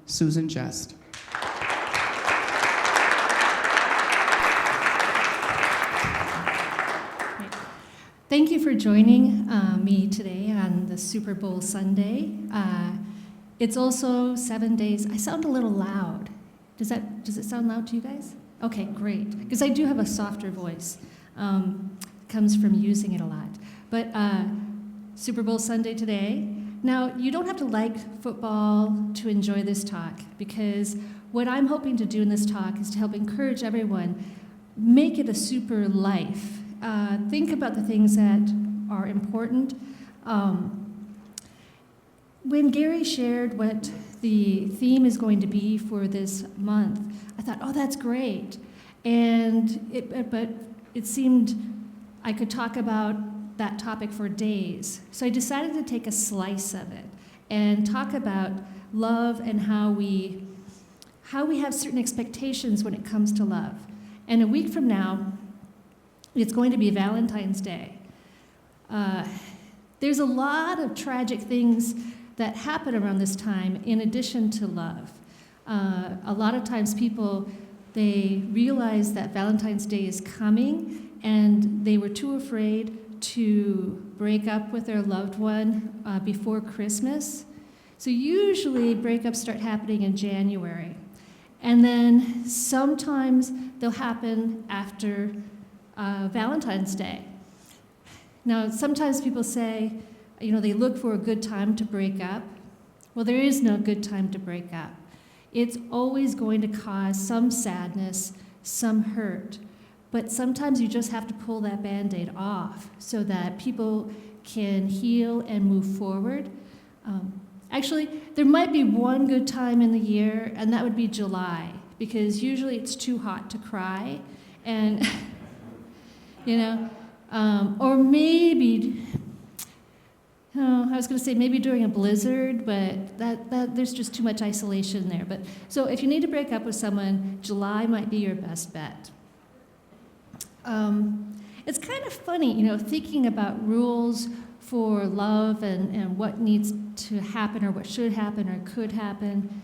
Susan Jest. Thank you for joining me today on the Super Bowl Sunday. It's also 7 days. I sound a little loud. Does it sound loud to you guys? Okay, great. Because I do have a softer voice. Comes from using it a lot. But Super Bowl Sunday today. Now, you don't have to like football to enjoy this talk, because what I'm hoping to do in this talk is to help encourage everyone, make it a super life. Think about the things that are important. When Gary shared what the theme is going to be for this month, I thought, oh, that's great. But it seemed I could talk about that topic for days. So I decided to take a slice of it and talk about love and how we have certain expectations when it comes to love. And a week from now, it's going to be Valentine's Day. There's a lot of tragic things that happen around this time in addition to love. A lot of times people, they realize that Valentine's Day is coming and they were too afraid to break up with their loved one before Christmas. So usually breakups start happening in January. And then sometimes they'll happen after Valentine's Day. Now, sometimes people say, they look for a good time to break up. Well, there is no good time to break up. It's always going to cause some sadness, some hurt. But sometimes you just have to pull that Band-Aid off so that people can heal and move forward. Actually, there might be one good time in the year, and that would be July, because usually it's too hot to cry. And, or maybe, I was going to say maybe during a blizzard, but that there's just too much isolation there. But so if you need to break up with someone, July might be your best bet. It's kind of funny, thinking about rules for love and what needs to happen or what should happen or could happen.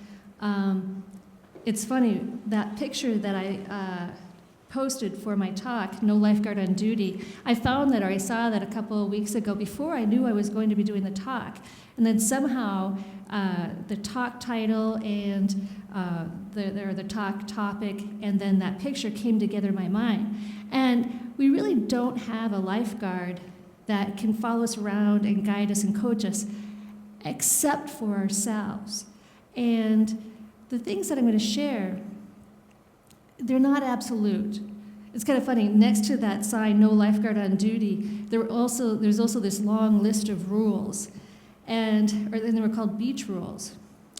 It's funny, that picture that I posted for my talk, No Lifeguard on Duty, I saw that a couple of weeks ago before I knew I was going to be doing the talk. And then somehow the talk title and the talk topic and then that picture came together in my mind. And we really don't have a lifeguard that can follow us around and guide us and coach us except for ourselves. And the things that I'm going to share, they're not absolute. It's kind of funny, next to that sign, No Lifeguard on Duty, there's also this long list of rules. And they were called beach rules.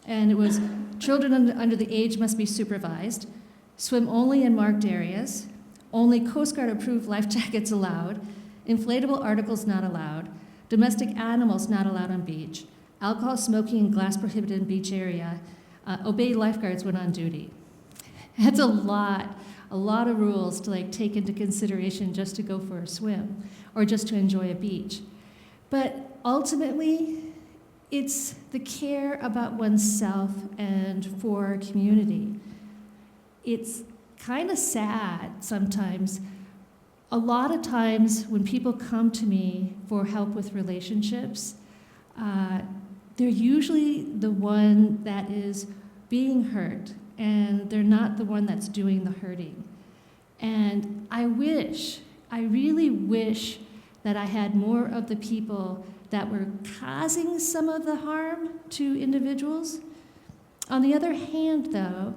And it was children under the age must be supervised, swim only in marked areas, only Coast Guard approved life jackets allowed, inflatable articles not allowed, domestic animals not allowed on beach, alcohol, smoking, and glass prohibited in beach area, obey lifeguards when on duty. That's a lot of rules to take into consideration just to go for a swim or just to enjoy a beach. But ultimately, it's the care about oneself and for our community. It's kind of sad sometimes. A lot of times when people come to me for help with relationships, they're usually the one that is being hurt, and they're not the one that's doing the hurting. And I really wish that I had more of the people that were causing some of the harm to individuals. On the other hand, though,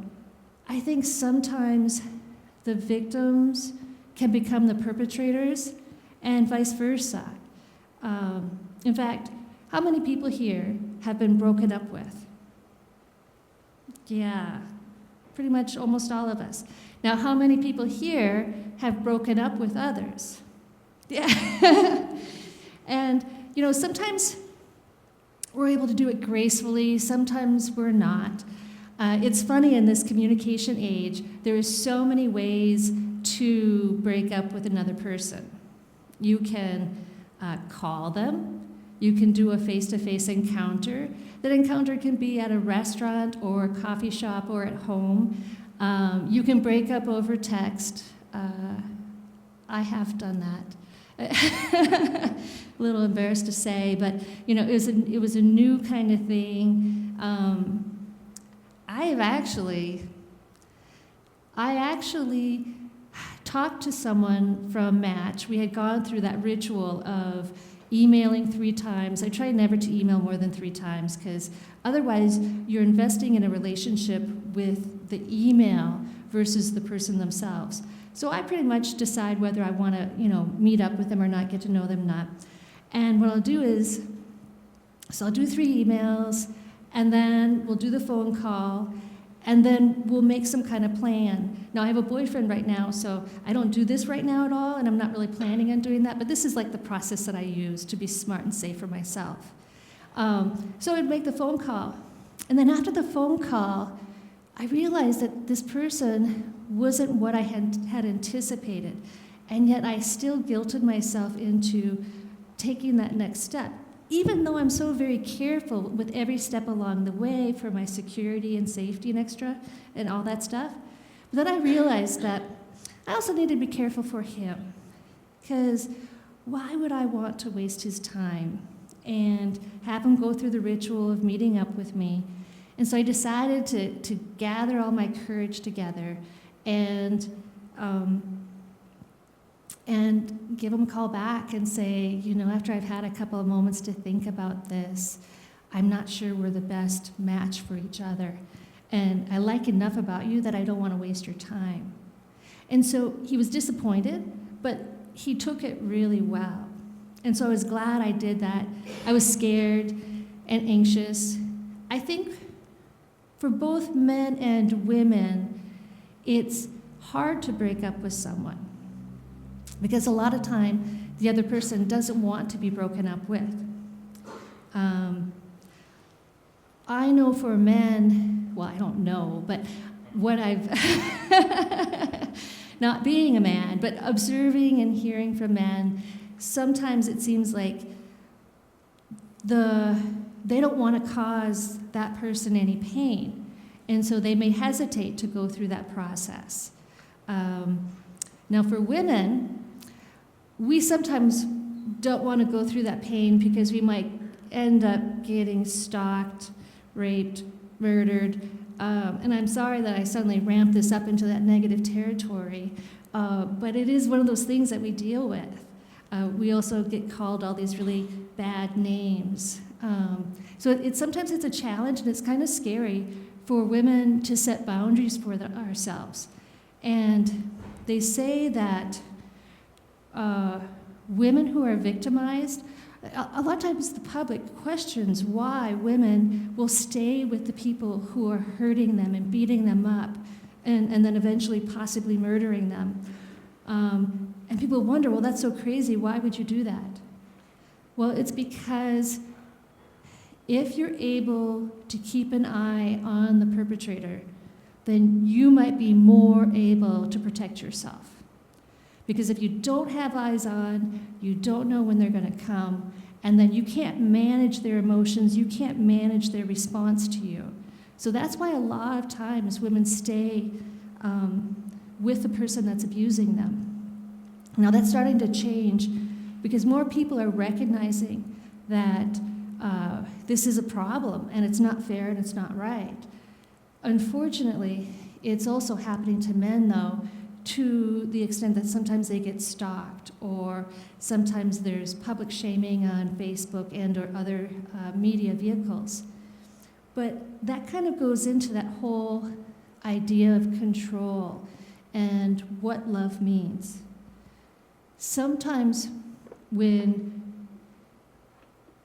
I think sometimes the victims can become the perpetrators and vice versa. In fact, how many people here have been broken up with? Yeah, pretty much almost all of us. Now, how many people here have broken up with others? Yeah. And, sometimes we're able to do it gracefully, sometimes we're not. It's funny, in this communication age, there is so many ways to break up with another person. You can call them, you can do a face-to-face encounter. That encounter can be at a restaurant or a coffee shop or at home. You can break up over text. I have done that. A little embarrassed to say, but it was a new kind of thing. I actually talked to someone from Match. We had gone through that ritual of emailing 3 times. I try never to email more than 3 times because otherwise you're investing in a relationship with the email versus the person themselves. So I pretty much decide whether I want to, meet up with them or not, get to know them or not. And what I'll do is, I'll do 3 emails, and then we'll do the phone call, and then we'll make some kind of plan. Now, I have a boyfriend right now, so I don't do this right now at all, and I'm not really planning on doing that, but this is like the process that I use to be smart and safe for myself. So I'd make the phone call. And then after the phone call, I realized that this person wasn't what I had anticipated, and yet I still guilted myself into taking that next step, even though I'm so very careful with every step along the way for my security and safety and extra and all that stuff. But then I realized that I also needed to be careful for him, because why would I want to waste his time and have him go through the ritual of meeting up with me? And so I decided to gather all my courage together and give him a call back and say, after I've had a couple of moments to think about this, I'm not sure we're the best match for each other. And I like enough about you that I don't want to waste your time. And so he was disappointed, but he took it really well. And so I was glad I did that. I was scared and anxious. I think for both men and women, it's hard to break up with someone, because a lot of time the other person doesn't want to be broken up with. I know for men, well, I don't know, but what I've, not being a man, but observing and hearing from men, sometimes it seems like they don't want to cause that person any pain, and so they may hesitate to go through that process. Now for women, we sometimes don't want to go through that pain because we might end up getting stalked, raped, murdered. And I'm sorry that I suddenly ramped this up into that negative territory, but it is one of those things that we deal with. We also get called all these really bad names. So sometimes it's a challenge, and it's kind of scary for women to set boundaries for ourselves. And they say that women who are victimized, a lot of times the public questions why women will stay with the people who are hurting them and beating them up and then eventually possibly murdering them. And people wonder, well, that's so crazy. Why would you do that? Well, it's because if you're able to keep an eye on the perpetrator, then you might be more able to protect yourself. Because if you don't have eyes on, you don't know when they're going to come, and then you can't manage their emotions, you can't manage their response to you. So that's why a lot of times women stay with the person that's abusing them. Now that's starting to change because more people are recognizing that this is a problem and it's not fair and it's not right. Unfortunately, it's also happening to men, though, to the extent that sometimes they get stalked, or sometimes there's public shaming on Facebook and or other media vehicles. But that kind of goes into that whole idea of control and what love means. Sometimes when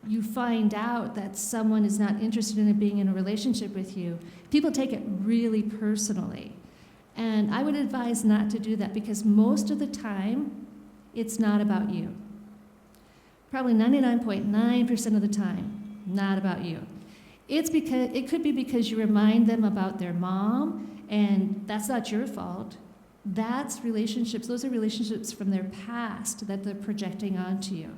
you find out that someone is not interested in being in a relationship with you, people take it really personally. And I would advise not to do that, because most of the time, it's not about you. Probably 99.9% of the time, not about you. It could be because you remind them about their mom, and that's not your fault. Those are relationships from their past that they're projecting onto you.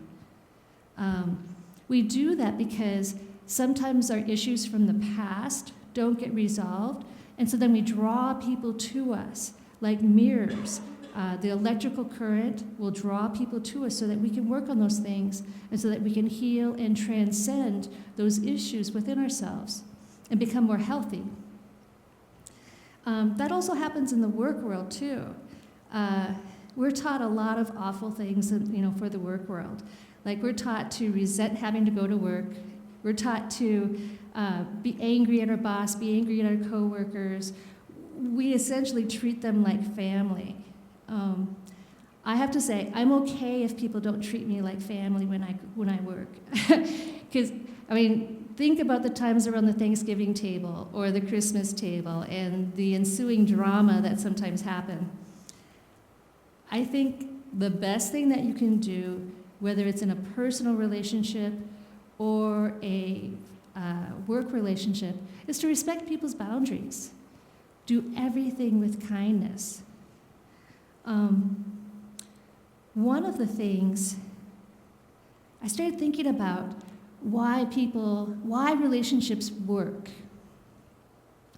We do that because sometimes our issues from the past don't get resolved, and so then we draw people to us like mirrors. The electrical current will draw people to us so that we can work on those things and so that we can heal and transcend those issues within ourselves and become more healthy. That also happens in the work world too. We're taught a lot of awful things, for the work world. Like we're taught to resent having to go to work. We're taught to be angry at our boss, be angry at our coworkers. We essentially treat them like family. I have to say, I'm okay if people don't treat me like family when I work. Because, think about the times around the Thanksgiving table or the Christmas table and the ensuing drama that sometimes happen. I think the best thing that you can do, whether it's in a personal relationship or a work relationship, is to respect people's boundaries. Do everything with kindness. One of the things I started thinking about why relationships work.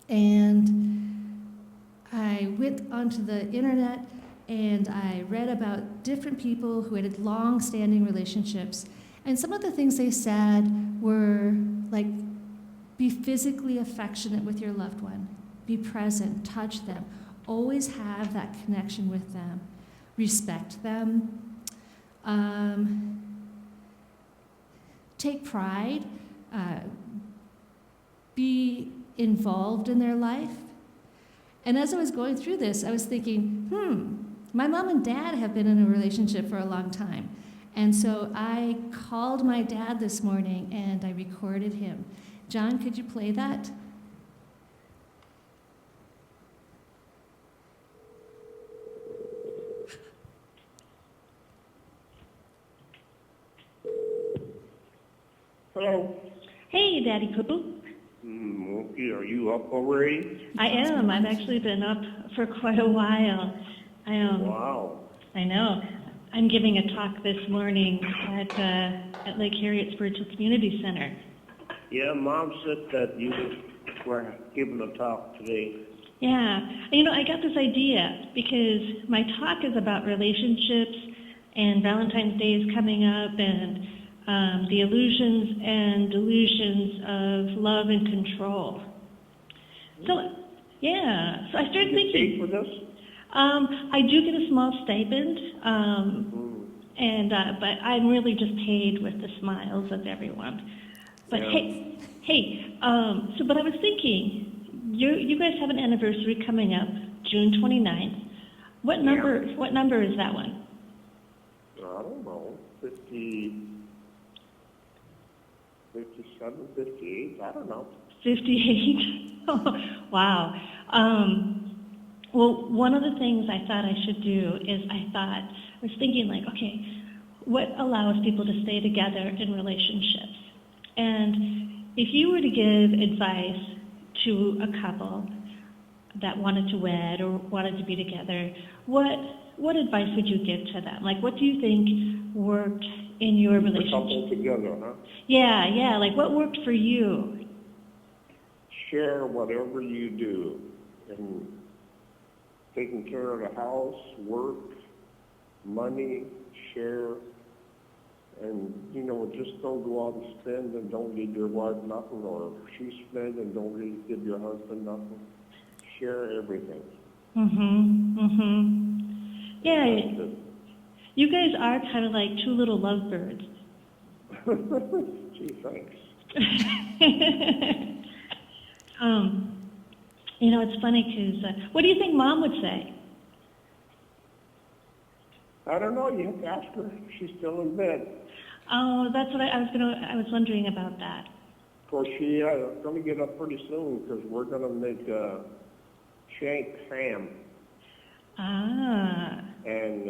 And I went onto the internet and I read about different people who had long-standing relationships. And some of the things they said were like, be physically affectionate with your loved one, be present, touch them, always have that connection with them, respect them, take pride, be involved in their life. And as I was going through this, I was thinking, my mom and dad have been in a relationship for a long time. And so I called my dad this morning and I recorded him. John, could you play that? Hello. Hey, Daddy Poo. Okay, are you up already? I am. I've actually been up for quite a while. Wow. I know. I'm giving a talk this morning at Lake Harriet Spiritual Community Center. Yeah, Mom said that you were giving a talk today. Yeah. I got this idea because my talk is about relationships, and Valentine's Day is coming up, and the illusions and delusions of love and control. So, yeah. So I started thinking. You get paid for this? I do get a small stipend, but I'm really just paid with the smiles of everyone. But Yeah. but I was thinking, you guys have an anniversary coming up, June 29th. What number? Yeah. What number is that one? I don't know, 50, 57, 58, I don't know. 58. Wow. Well, one of the things I thought I should do is I was thinking like, okay, what allows people to stay together in relationships? And if you were to give advice to a couple that wanted to wed or wanted to be together, what advice would you give to them? Like, what do you think worked in your relationship? A couple together, huh? Yeah, like what worked for you? Share whatever you do. And taking care of the house, work, money, share. And, just don't go out and spend and don't give your wife nothing, or she spend and don't really give your husband nothing. Share everything. Yeah, That's it. you guys are kind of like two little lovebirds. Gee, thanks. It's funny because what do you think Mom would say? I don't know. You have to ask her. She's still in bed. Oh, that's what I was wondering about that. Of course, she's going to get up pretty soon because we're going to make shank ham Ah. and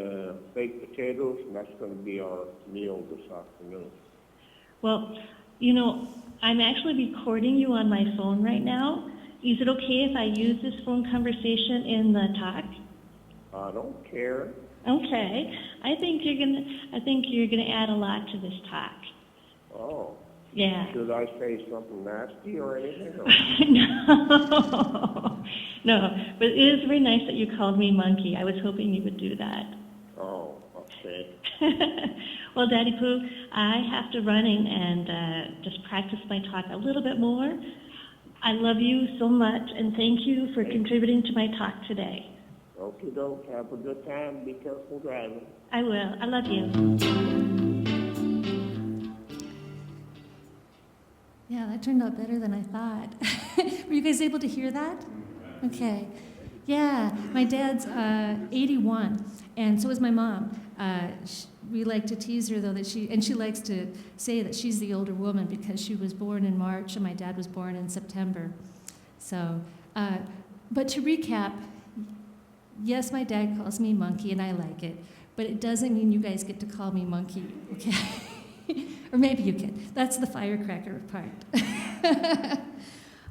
baked potatoes, and that's going to be our meal this afternoon. Well, I'm actually recording you on my phone right now. Is it okay if I use this phone conversation in the talk? I don't care. Okay. I think you're gonna add a lot to this talk. Oh. Yeah. Should I say something nasty or anything? Or? No. No. But it is very nice that you called me monkey. I was hoping you would do that. Oh, okay. Well, Daddy Pooh, I have to run in and just practice my talk a little bit more. I love you so much, and thank you for contributing to my talk today. Okie doke. Have a good time. Be careful driving. I will. I love you. Yeah, that turned out better than I thought. Were you guys able to hear that? Okay. Yeah, my dad's 81, and so is my mom. We like to tease her, though, that she likes to say that she's the older woman because she was born in March and my dad was born in September. So, but to recap, yes, my dad calls me monkey, and I like it, but it doesn't mean you guys get to call me monkey, okay? Or maybe you can. That's the firecracker part.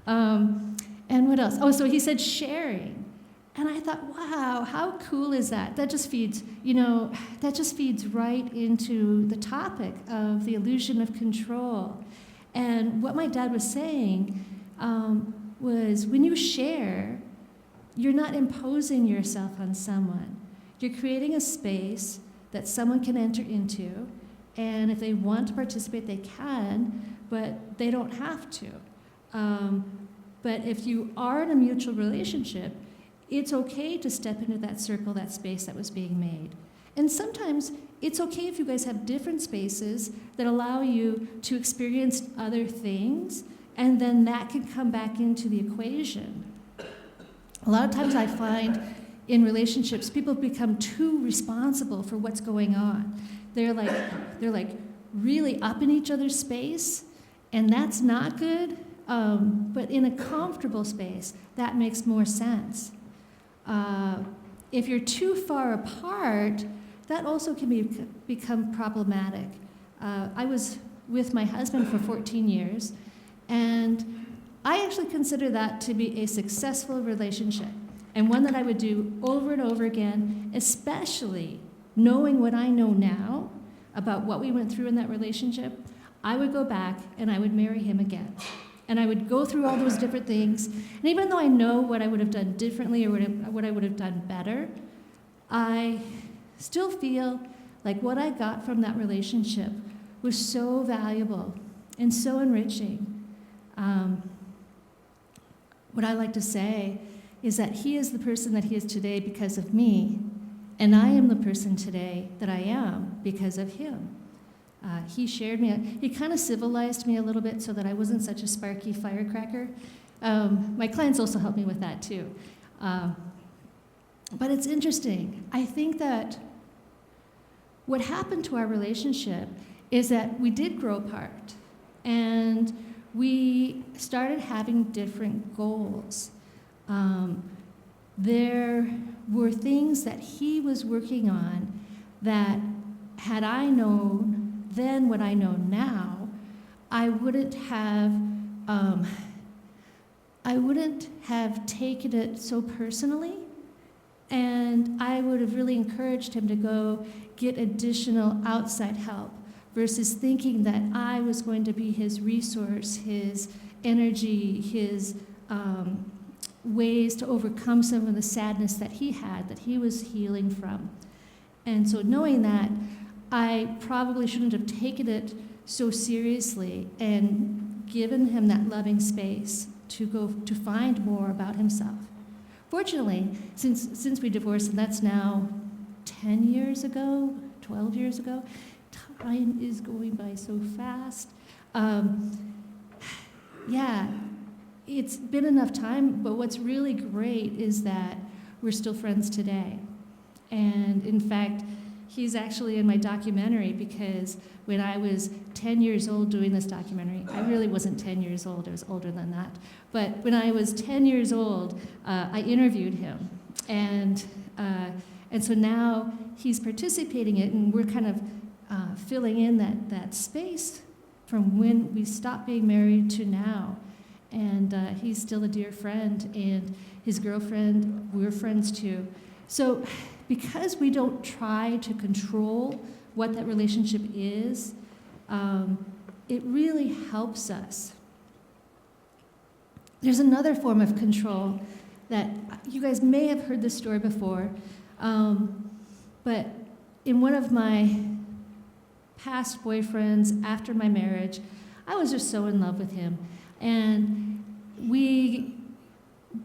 And what else? Oh, so he said sharing. And I thought, wow, how cool is that? That just feeds, that just feeds right into the topic of the illusion of control. And what my dad was saying was when you share, you're not imposing yourself on someone. You're creating a space that someone can enter into, and if they want to participate, they can, but they don't have to. But if you are in a mutual relationship, it's okay to step into that circle, that space that was being made. And sometimes it's okay if you guys have different spaces that allow you to experience other things, and then that can come back into the equation. A lot of times I find in relationships, people become too responsible for what's going on. They're like really up in each other's space, and that's not good. But in a comfortable space, that makes more sense. If you're too far apart, that also can become problematic. I was with my husband for 14 years, and I actually consider that to be a successful relationship, and one that I would do over and over again, especially knowing what I know now about what we went through in that relationship. I would go back and I would marry him again. And I would go through all those different things. And even though I know what I would have done differently or what I would have done better, I still feel like what I got from that relationship was so valuable and so enriching. What I like to say is that he is the person that he is today because of me, and I am the person today that I am because of him. He shared me, he kind of civilized me a little bit so that I wasn't such a sparky firecracker. My clients also helped me with that too. But it's interesting. I think that what happened to our relationship is that we did grow apart, and we started having different goals. There were things that he was working on that, had I known then what I know now, I wouldn't have taken it so personally, and I would have really encouraged him to go get additional outside help versus thinking that I was going to be his resource, his energy, his ways to overcome some of the sadness that he had, that he was healing from. And so knowing that, I probably shouldn't have taken it so seriously and given him that loving space to go to find more about himself. Fortunately, since we divorced, and that's now 10 years ago, 12 years ago, time is going by so fast. Yeah, it's been enough time, but what's really great is that we're still friends today. And in fact, he's actually in my documentary because when I was 10 years old doing this documentary, I really wasn't 10 years old, I was older than that. But when I was 10 years old, I interviewed him. And so now he's participating in it, and we're kind of filling in that space from when we stopped being married to now. And he's still a dear friend, and his girlfriend, we're friends too. So because we don't try to control what that relationship is, it really helps us. There's another form of control that you guys may have heard this story before, but in one of my past boyfriends after my marriage, I was just so in love with him. And we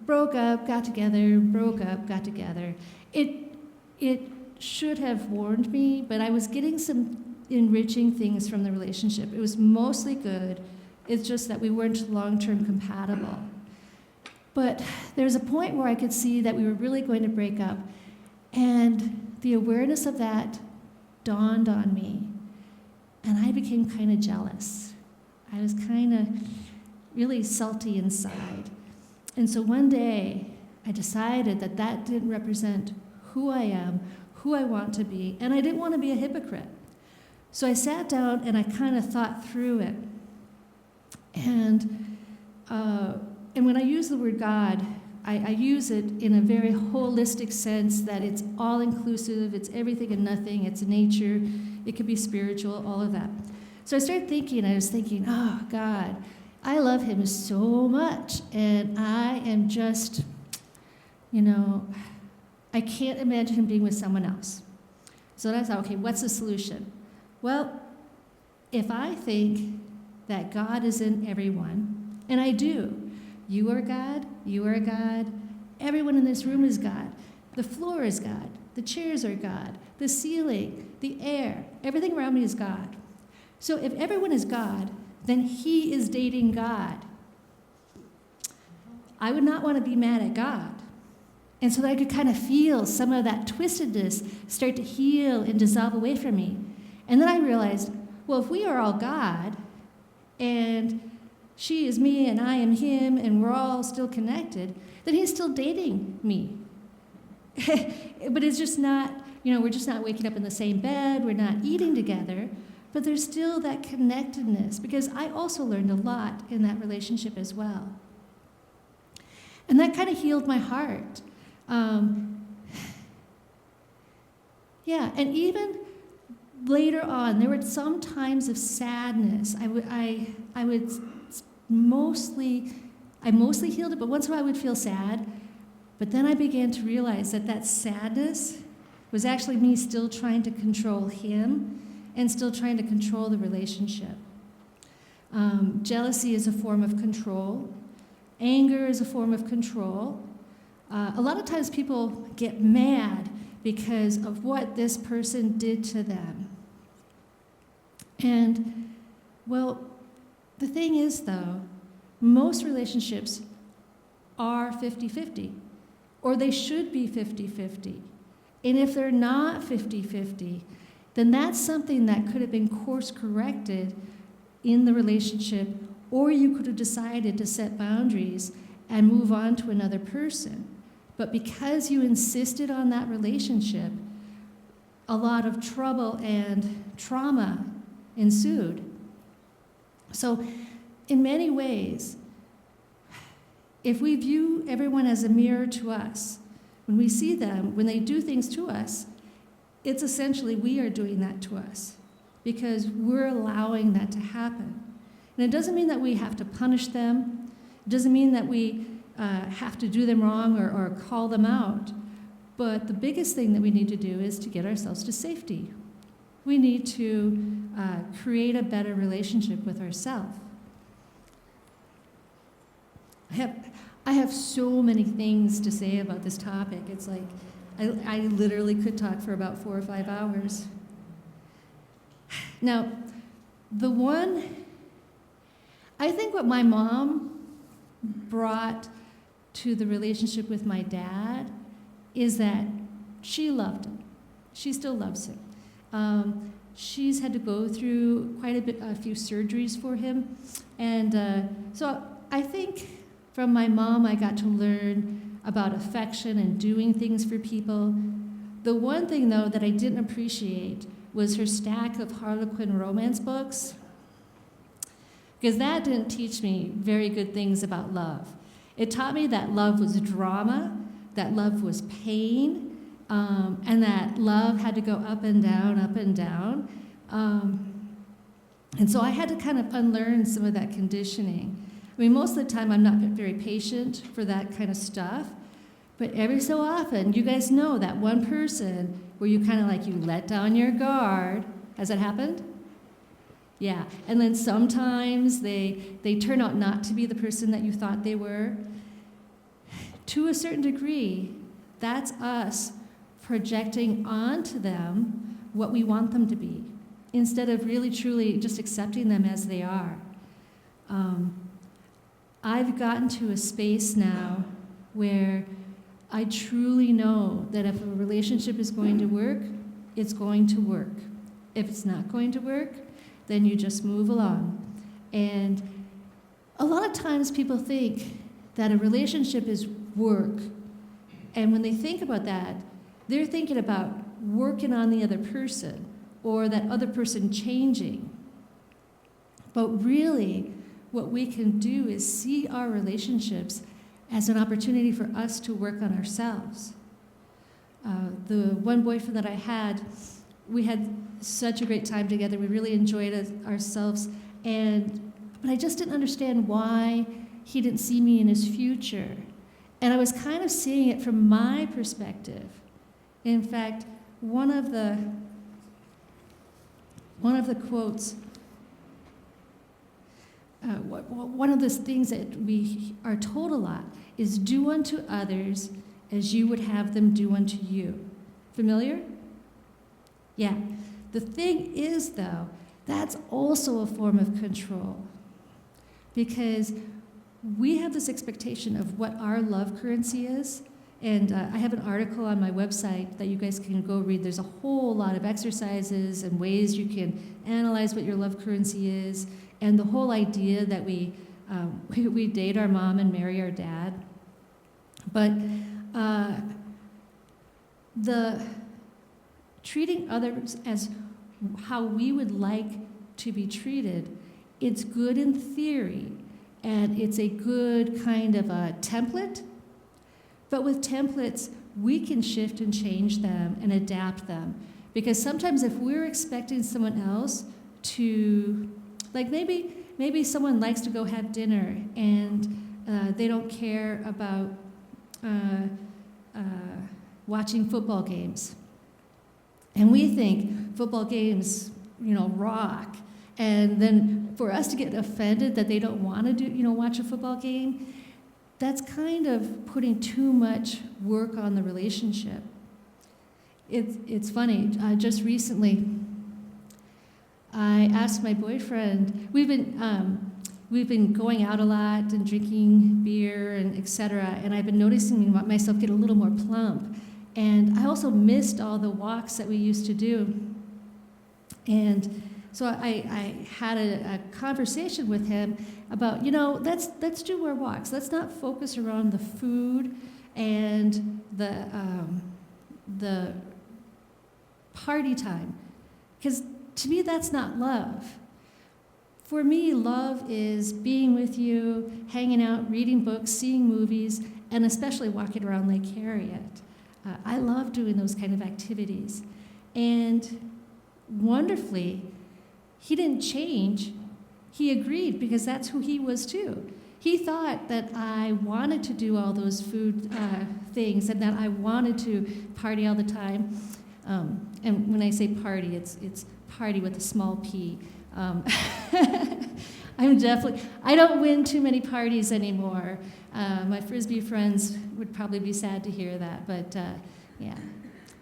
broke up, got together, broke up, got together. It should have warned me, but I was getting some enriching things from the relationship. It was mostly good. It's just that we weren't long-term compatible. But there's a point where I could see that we were really going to break up, and the awareness of that dawned on me, and I became kind of jealous. I was kind of really salty inside. And so one day, I decided that that didn't represent who I am, who I want to be, and I didn't want to be a hypocrite. So I sat down and I kind of thought through it. And when I use the word God, I use it in a very holistic sense that it's all-inclusive, it's everything and nothing, it's nature, it could be spiritual, all of that. So I started thinking, I was thinking, oh, God, I love him so much, and I am just, I can't imagine him being with someone else. So then I thought, okay, what's the solution? Well, if I think that God is in everyone, and I do, you are God, everyone in this room is God, the floor is God, the chairs are God, the ceiling, the air, everything around me is God. So if everyone is God, then he is dating God. I would not want to be mad at God. And so that I could kind of feel some of that twistedness start to heal and dissolve away from me. And then I realized, well, if we are all God, and she is me and I am him, and we're all still connected, then he's still dating me. But it's just not, we're just not waking up in the same bed, we're not eating together, but there's still that connectedness, because I also learned a lot in that relationship as well. And that kind of healed my heart. And even later on, there were some times of sadness. I mostly healed it, but once in a while I would feel sad. But then I began to realize that sadness was actually me still trying to control him and still trying to control the relationship. Jealousy is a form of control. Anger is a form of control. A lot of times people get mad because of what this person did to them. And, well, the thing is, though, most relationships are 50-50, or they should be 50-50. And if they're not 50-50, then that's something that could have been course-corrected in the relationship, or you could have decided to set boundaries and move on to another person. But because you insisted on that relationship, a lot of trouble and trauma ensued. So, in many ways, if we view everyone as a mirror to us, when we see them, when they do things to us, it's essentially we are doing that to us because we're allowing that to happen. And it doesn't mean that we have to punish them. It doesn't mean that we have to do them wrong or call them out. But the biggest thing that we need to do is to get ourselves to safety. We need to create a better relationship with ourselves. I have so many things to say about this topic. It's like I literally could talk for about 4 or 5 hours. Now, I think what my mom brought to the relationship with my dad is that she loved him. She still loves him. She's had to go through a few surgeries for him. And so I think from my mom, I got to learn about affection and doing things for people. The one thing, though, that I didn't appreciate was her stack of Harlequin romance books, because that didn't teach me very good things about love. It taught me that love was drama, that love was pain, and that love had to go up and down, up and down. And so I had to kind of unlearn some of that conditioning. I mean, most of the time I'm not very patient for that kind of stuff, but every so often, you guys know that one person where you kind of like you let down your guard. Has that happened? Yeah. And then sometimes they turn out not to be the person that you thought they were. To a certain degree, that's us projecting onto them what we want them to be, instead of really truly just accepting them as they are. I've gotten to a space now where I truly know that if a relationship is going to work, it's going to work. If it's not going to work, then you just move along. And a lot of times people think that a relationship is work. And when they think about that, they're thinking about working on the other person or that other person changing. But really, what we can do is see our relationships as an opportunity for us to work on ourselves. The one boyfriend that I had, we had such a great time together. We really enjoyed ourselves. But I just didn't understand why he didn't see me in his future. And I was kind of seeing it from my perspective. In fact, one of the quotes, one of the things that we are told a lot is do unto others as you would have them do unto you. Familiar? Yeah. The thing is, though, that's also a form of control, because we have this expectation of what our love currency is. And I have an article on my website that you guys can go read. There's a whole lot of exercises and ways you can analyze what your love currency is, and the whole idea that we date our mom and marry our dad. But the treating others as how we would like to be treated, it's good in theory, and it's a good kind of a template. But with templates, we can shift and change them and adapt them. Because sometimes if we're expecting someone else to, like maybe someone likes to go have dinner and they don't care about watching football games. And we think football games, rock. And then for us to get offended that they don't want to watch a football game, that's kind of putting too much work on the relationship. It's funny, just recently, I asked my boyfriend, we've been going out a lot and drinking beer and etc., and I've been noticing myself get a little more plump. And I also missed all the walks that we used to do. And so I had a conversation with him about, let's do more walks. Let's not focus around the food and the party time. Because to me, that's not love. For me, love is being with you, hanging out, reading books, seeing movies, and especially walking around Lake Harriet. I love doing those kind of activities. And wonderfully, he didn't change. He agreed, because that's who he was too. He thought that I wanted to do all those food things and that I wanted to party all the time. And when I say party, it's party with a small p. I don't win too many parties anymore. My Frisbee friends would probably be sad to hear that, but yeah.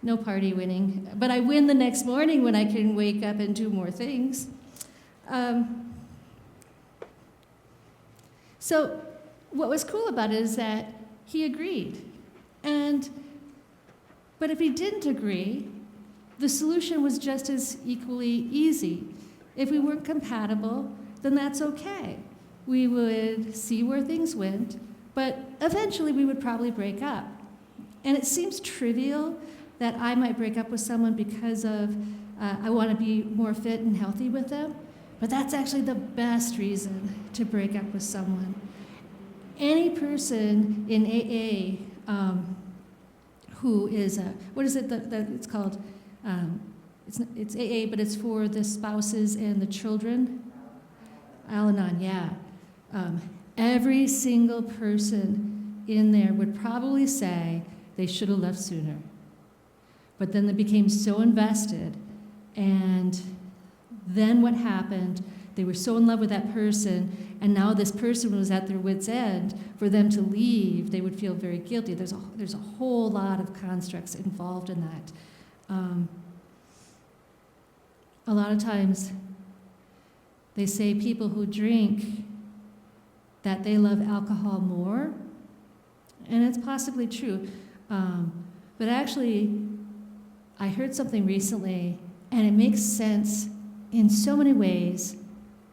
No party winning. But I win the next morning when I can wake up and do more things. So what was cool about it is that he agreed. But if he didn't agree, the solution was just as equally easy. If we weren't compatible, then that's okay. We would see where things went, but eventually we would probably break up. And it seems trivial that I might break up with someone because of I want to be more fit and healthy with them, but that's actually the best reason to break up with someone. Any person in AA who is, what is it that it's called? it's AA, but it's for the spouses and the children. Al-Anon, yeah. Every single person in there would probably say they should have left sooner. But then they became so invested, and then what happened? They were so in love with that person, and now this person was at their wit's end. For them to leave, they would feel very guilty. There's a whole lot of constructs involved in that. A lot of times, they say people who drink that they love alcohol more, and it's possibly true. But actually, I heard something recently, and it makes sense in so many ways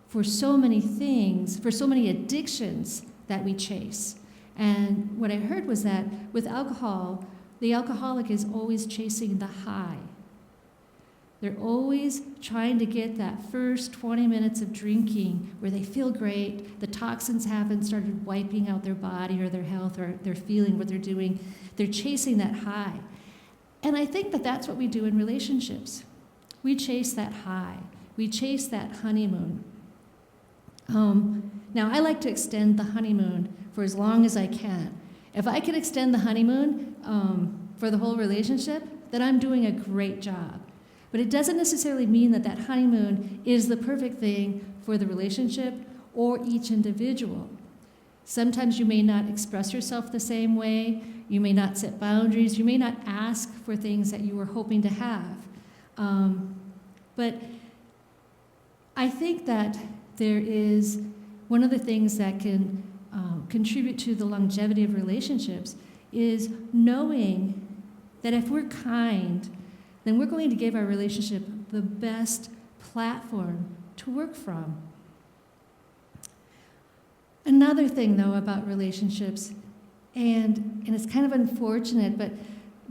for so many things, for so many addictions that we chase. And what I heard was that with alcohol, the alcoholic is always chasing the high. They're always trying to get that first 20 minutes of drinking where they feel great, the toxins haven't started wiping out their body or their health, or they're feeling what they're doing. They're chasing that high. And I think that that's what we do in relationships. We chase that high. We chase that honeymoon. Now, I like to extend the honeymoon for as long as I can. If I can extend the honeymoon for the whole relationship, then I'm doing a great job. But it doesn't necessarily mean that that honeymoon is the perfect thing for the relationship or each individual. Sometimes you may not express yourself the same way. You may not set boundaries. You may not ask for things that you were hoping to have. But I think that there is one of the things that can contribute to the longevity of relationships is knowing that if we're kind, then we're going to give our relationship the best platform to work from. Another thing, though, about relationships, and it's kind of unfortunate, but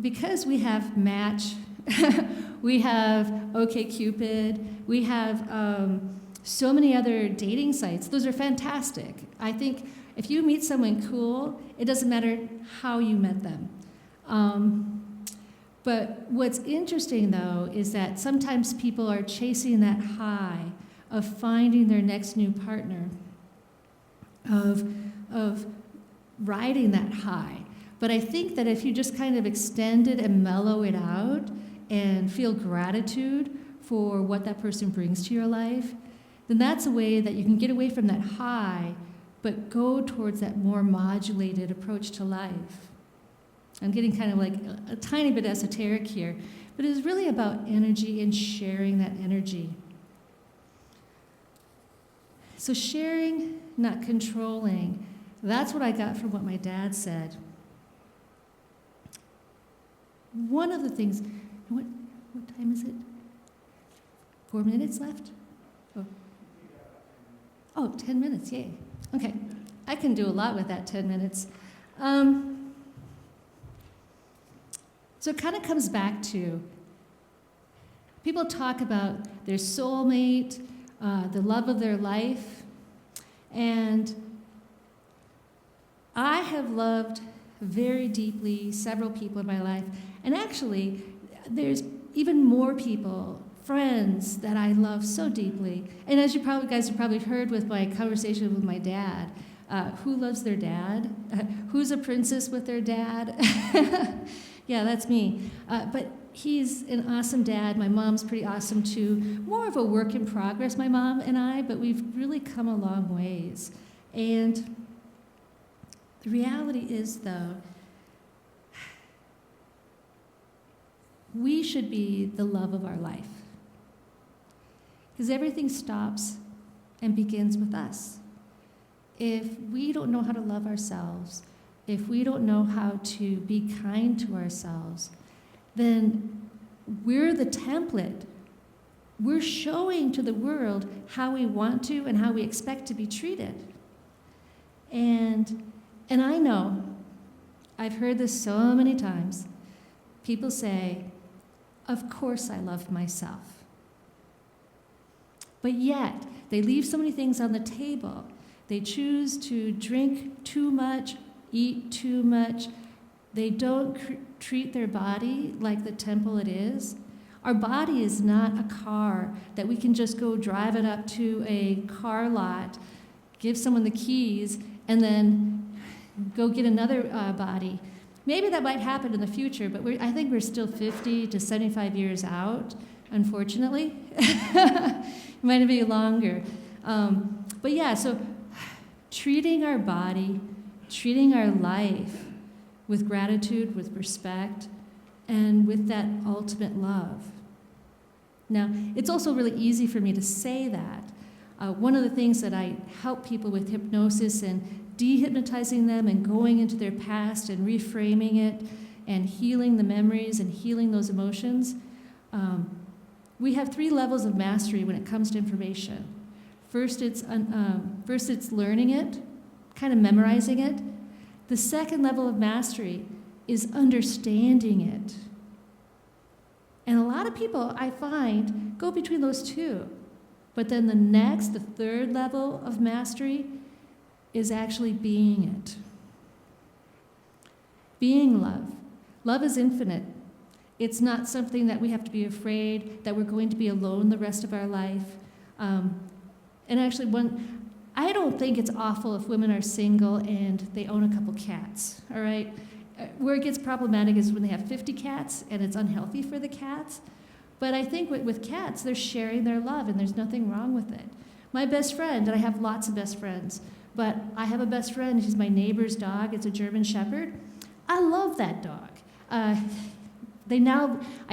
because we have Match, we have OkCupid, we have so many other dating sites. Those are fantastic. I think if you meet someone cool, it doesn't matter how you met them. But what's interesting, though, is that sometimes people are chasing that high of finding their next new partner, of riding that high. But I think that if you just kind of extend it and mellow it out and feel gratitude for what that person brings to your life, then that's a way that you can get away from that high, but go towards that more modulated approach to life. I'm getting kind of like a tiny bit esoteric here, but it's really about energy and sharing that energy. So sharing, not controlling, that's what I got from what my dad said. One of the things, what time is it? 4 minutes left? Oh, 10 minutes, yay. Okay, I can do a lot with that 10 minutes. So it kind of comes back to, people talk about their soulmate, the love of their life, and I have loved very deeply several people in my life, and actually, there's even more people, friends, that I love so deeply. And as you guys have probably heard with my conversation with my dad, who loves their dad? Who's a princess with their dad? Yeah, that's me. But he's an awesome dad. My mom's pretty awesome too. More of a work in progress, my mom and I, but we've really come a long ways. And the reality is, though, we should be the love of our life. Because everything stops and begins with us. If we don't know how to love ourselves, if we don't know how to be kind to ourselves, then we're the template. We're showing to the world how we want to and how we expect to be treated. And I know, I've heard this so many times, people say, of course I love myself. But yet, they leave so many things on the table. They choose to drink too much, eat too much. They don't treat their body like the temple it is. Our body is not a car that we can just go drive it up to a car lot, give someone the keys, and then go get another body. Maybe that might happen in the future, but I think we're still 50 to 75 years out, unfortunately. It might be longer. But yeah, so treating our body, treating our life with gratitude, with respect, and with that ultimate love. Now, it's also really easy for me to say that. One of the things that I help people with hypnosis and dehypnotizing them and going into their past and reframing it and healing the memories and healing those emotions, we have 3 levels of mastery when it comes to information. First, it's learning it, kind of memorizing it. The second level of mastery is understanding it. And a lot of people, I find, go between those two. But then the third level of mastery is actually being it. Being love. Love is infinite. It's not something that we have to be afraid that we're going to be alone the rest of our life. And actually, I don't think it's awful if women are single and they own a couple cats, all right? Where it gets problematic is when they have 50 cats and it's unhealthy for the cats. But I think with cats, they're sharing their love and there's nothing wrong with it. My best friend, and I have lots of best friends, but I have a best friend, she's my neighbor's dog, it's a German Shepherd. I love that dog. I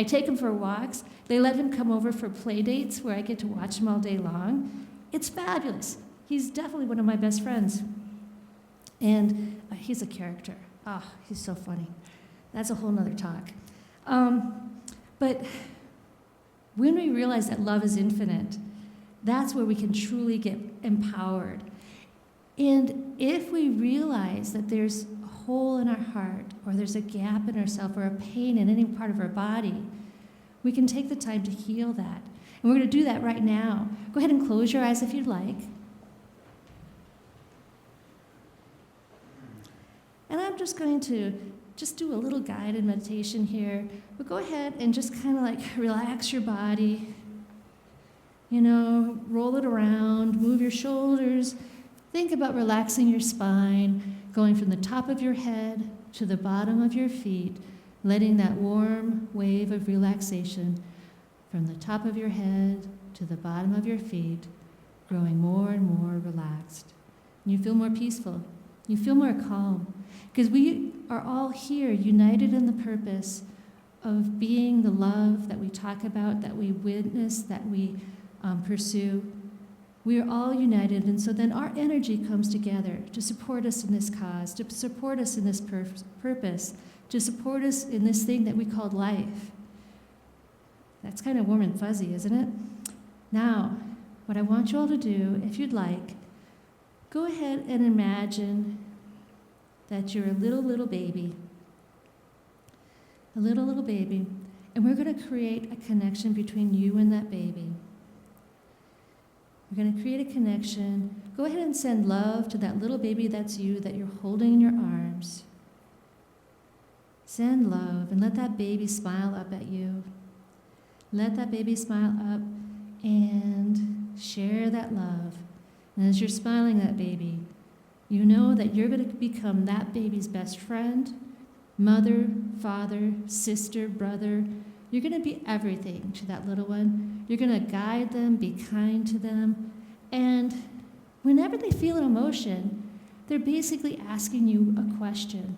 take him for walks. They let him come over for play dates where I get to watch him all day long. It's fabulous. He's definitely one of my best friends. And he's a character. Oh, he's so funny. That's a whole nother talk. But when we realize that love is infinite, that's where we can truly get empowered. And if we realize that there's a hole in our heart, or there's a gap in ourselves, or a pain in any part of our body, we can take the time to heal that. And we're going to do that right now. Go ahead and close your eyes if you'd like. And I'm just going to do a little guided meditation here. But go ahead and just kind of like relax your body. You know, roll it around, move your shoulders. Think about relaxing your spine, going from the top of your head to the bottom of your feet, letting that warm wave of relaxation from the top of your head to the bottom of your feet, growing more and more relaxed. And you feel more peaceful. You feel more calm. Because we are all here united in the purpose of being the love that we talk about, that we witness, that we pursue. We are all united, and so then our energy comes together to support us in this cause, to support us in this purpose, to support us in this thing that we call life. That's kind of warm and fuzzy, isn't it? Now, what I want you all to do, if you'd like, go ahead and imagine that you're a little baby. A little baby. And we're going to create a connection between you and that baby. We're going to create a connection. Go ahead and send love to that little baby that's you, that you're holding in your arms. Send love and let that baby smile up at you. Let that baby smile up and share that love. And as you're smiling at that baby, you know that you're going to become that baby's best friend, mother, father, sister, brother. You're going to be everything to that little one. You're going to guide them, be kind to them. And whenever they feel an emotion, they're basically asking you a question.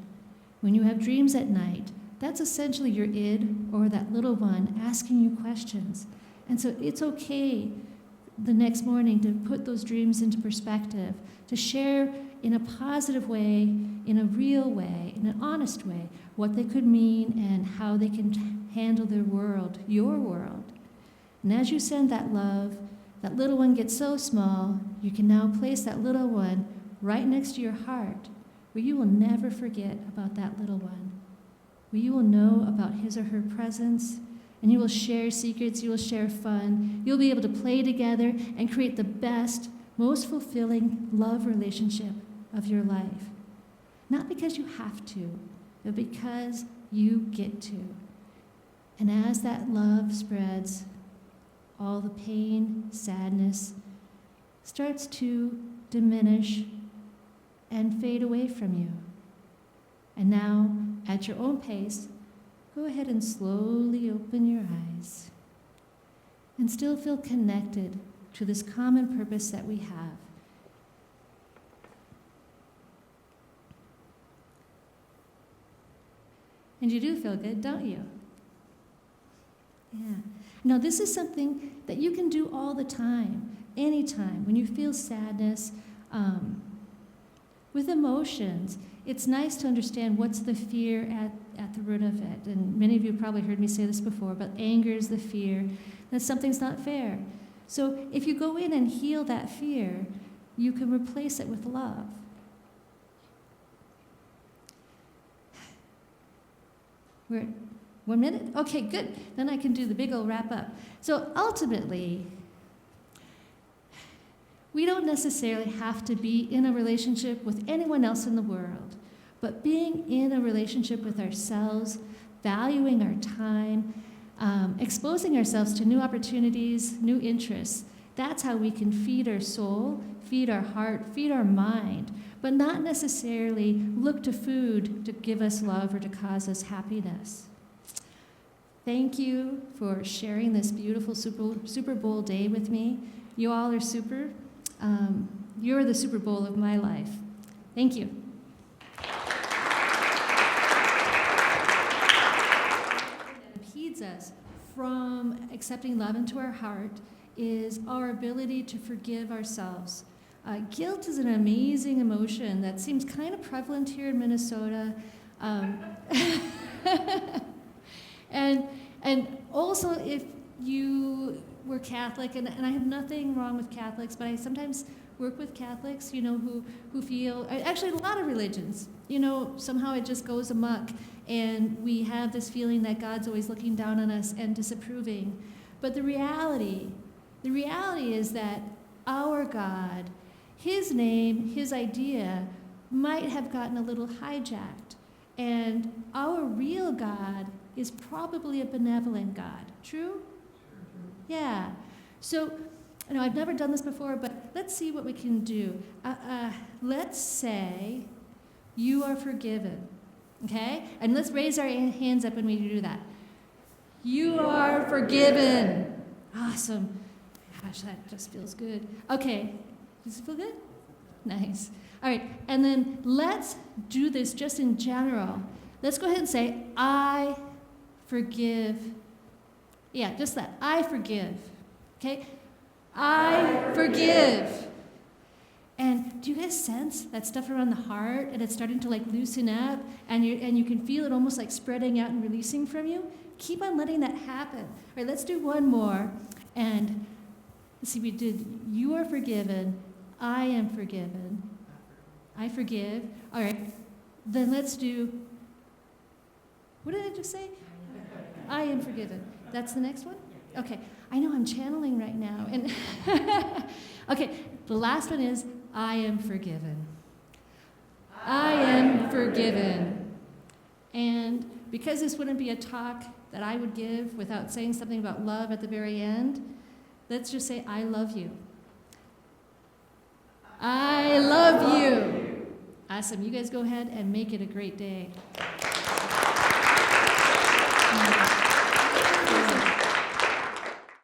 When you have dreams at night, that's essentially your id, or that little one, asking you questions. And so it's okay the next morning to put those dreams into perspective, to share in a positive way, in a real way, in an honest way, what they could mean and how they can handle their world, your world. And as you send that love, that little one gets so small, you can now place that little one right next to your heart, where you will never forget about that little one, where you will know about his or her presence, and you will share secrets, you will share fun, you'll be able to play together and create the best, most fulfilling love relationship of your life. Not because you have to, but because you get to. And as that love spreads, all the pain, sadness starts to diminish and fade away from you. And now, at your own pace, go ahead and slowly open your eyes and still feel connected to this common purpose that we have. And you do feel good, don't you? Yeah. Now, this is something that you can do all the time, anytime. When you feel sadness, with emotions, it's nice to understand what's the fear at the root of it. And many of you probably heard me say this before, but anger is the fear that something's not fair. So if you go in and heal that fear, you can replace it with love. We're at 1 minute? Okay, good. Then I can do the big old wrap up. So ultimately, we don't necessarily have to be in a relationship with anyone else in the world, but being in a relationship with ourselves, valuing our time, exposing ourselves to new opportunities, new interests, that's how we can feed our soul, feed our heart, feed our mind, but not necessarily look to food to give us love or to cause us happiness. Thank you for sharing this beautiful Super Bowl day with me. You all are super. You're the Super Bowl of my life. Thank you. What impedes us from accepting love into our heart is our ability to forgive ourselves. Guilt is an amazing emotion that seems kind of prevalent here in Minnesota. And also, if you were Catholic, and I have nothing wrong with Catholics, but I sometimes work with Catholics, who feel, actually a lot of religions, somehow it just goes amok, and we have this feeling that God's always looking down on us and disapproving. But the reality is that our God, His name, His idea, might have gotten a little hijacked, and our real God is probably a benevolent God. True? Yeah. So, I've never done this before, but let's see what we can do. Let's say you are forgiven, okay? And let's raise our hands up when we do that. You are forgiven. Awesome. Gosh, that just feels good. Okay. Does it feel good? Nice. All right. And then let's do this just in general. Let's go ahead and say, I forgive. Yeah, just that. I forgive. Okay? I forgive. And do you guys sense that stuff around the heart, and it's starting to loosen up, and you can feel it almost spreading out and releasing from you? Keep on letting that happen. All right, let's do one more. And let's see, we did you are forgiven, I am forgiven, I forgive. All right, then let's do, what did I just say? I am forgiven. That's the next one? Okay. I know I'm channeling right now. And okay, the last one is I am forgiven. I am forgiven. And because this wouldn't be a talk that I would give without saying something about love at the very end, let's just say I love you. I love you. Awesome. You guys go ahead and make it a great day.